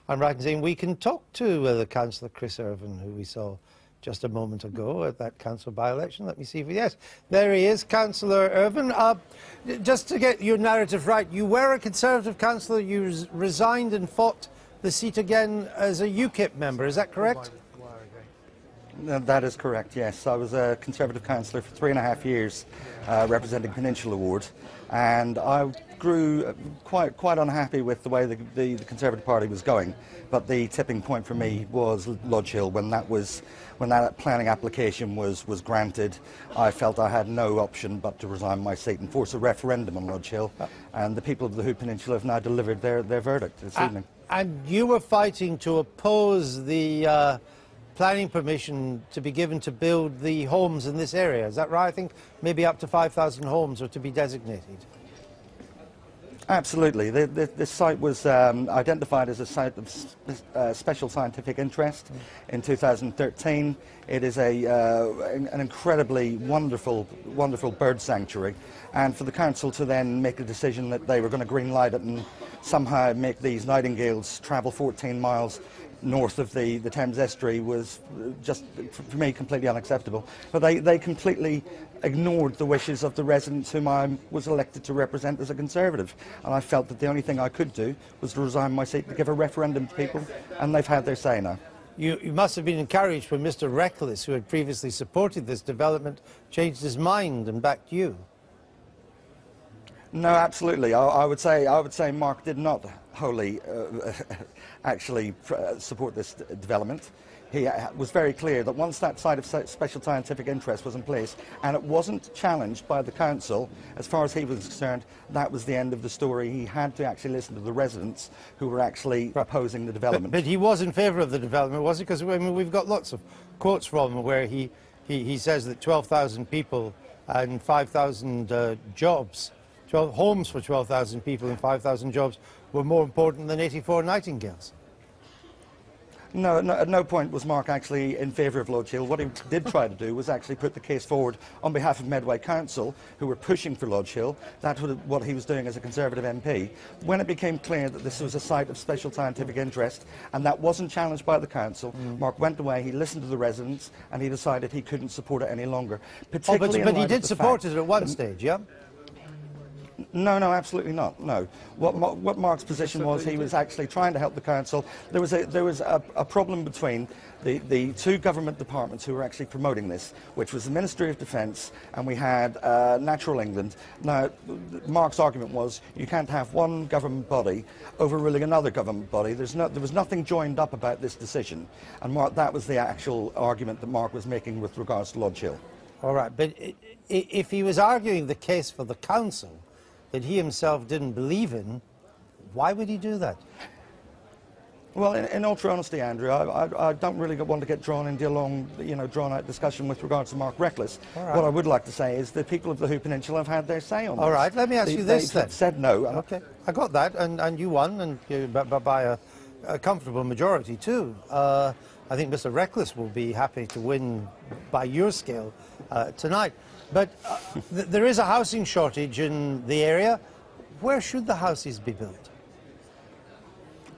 I'm right in saying we can talk to the councillor Chris Irvine, who we saw just a moment ago at that council by-election. Let me see if yes, there he is, Councillor Irvine. Just to get your narrative right, you were a Conservative councillor, you resigned and fought the seat again as a UKIP member, is that correct? That is correct, yes. I was a Conservative councillor for 3.5 years, representing Peninsula Ward, and I grew quite unhappy with the way the Conservative Party was going. But the tipping point for me was Lodge Hill. When that planning application was granted, I felt I had no option but to resign my seat and force a referendum on Lodge Hill. And the people of the Hood Peninsula have now delivered their verdict this evening. And you were fighting to oppose the planning permission to be given to build the homes in this area, is that right? I think maybe up to 5,000 homes are to be designated. Absolutely. This site was identified as a site of special scientific interest in 2013. It is an incredibly wonderful bird sanctuary, and for the council to then make a decision that they were going to green light it and somehow make these nightingales travel 14 miles north of the Thames estuary was just, for me, completely unacceptable. But they completely ignored the wishes of the residents whom I was elected to represent as a Conservative. And I felt that the only thing I could do was to resign my seat to give a referendum to people, and they've had their say now. You must have been encouraged when Mr. Reckless, who had previously supported this development, changed his mind and backed you. No, absolutely. I would say Mark did not wholly actually support this development. He was very clear that once that site of special scientific interest was in place and it wasn't challenged by the council, as far as he was concerned, that was the end of the story. He had to actually listen to the residents who were actually opposing the development. But he was in favour of the development, was he? Because I mean, we've got lots of quotes from him where he says that 12,000 people and 5,000 jobs, 12 homes for 12,000 people and 5,000 jobs were more important than 84 nightingales. No, at no point was Mark actually in favour of Lodge Hill. What he did try to do was actually put the case forward on behalf of Medway Council, who were pushing for Lodge Hill. That's what he was doing as a Conservative MP. When it became clear that this was a site of special scientific interest and that wasn't challenged by the council, Mark went away, he listened to the residents, and he decided he couldn't support it any longer. But he did support it at one stage, yeah? No, absolutely not. No. What Mark's position was, he was actually trying to help the council. There was a problem between the two government departments who were actually promoting this, which was the Ministry of Defence, and we had Natural England. Now, Mark's argument was you can't have one government body overruling another government body. There was nothing joined up about this decision, and that was the actual argument that Mark was making with regards to Lodge Hill. All right, but if he was arguing the case for the council that he himself didn't believe in, why would he do that? Well, in all true honesty, Andrew, I don't really want to get drawn into a long, drawn-out discussion with regards to Mark Reckless. Right. What I would like to say is the people of the Hood Peninsula have had their say on this. All right, let me ask you this then. They've said no. Okay, I got that, and you won, and by a comfortable majority too. I think Mr. Reckless will be happy to win by your scale tonight. But there is a housing shortage in the area. Where should the houses be built?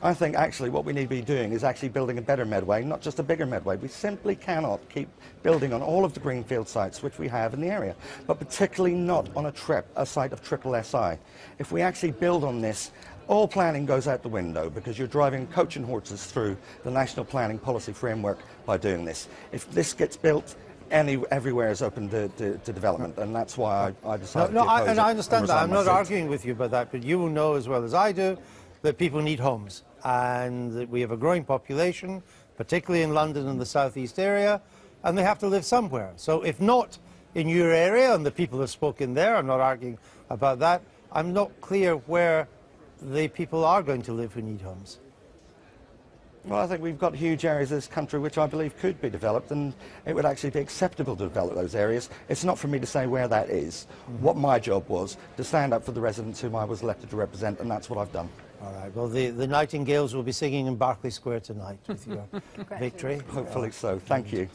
I think actually what we need to be doing is actually building a better Medway, not just a bigger Medway. We simply cannot keep building on all of the greenfield sites which we have in the area, but particularly not on a site of triple SI. If we actually build on this, all planning goes out the window because you're driving coach and horses through the National Planning Policy Framework by doing this. If this gets built, everywhere is open to development, and that's why I decided to oppose it. And I understand that. I'm not arguing with you about that, but you will know as well as I do that people need homes, and that we have a growing population, particularly in London and the southeast area, and they have to live somewhere. So if not in your area, and the people have spoken there, I'm not arguing about that, I'm not clear where the people are going to live who need homes. Well, I think we've got huge areas of this country which I believe could be developed, and it would actually be acceptable to develop those areas. It's not for me to say where that is. What my job was to stand up for the residents whom I was elected to represent, and that's what I've done. All right. Well, the Nightingales will be singing in Berkeley Square tonight with your victory. Hopefully so. Thank you.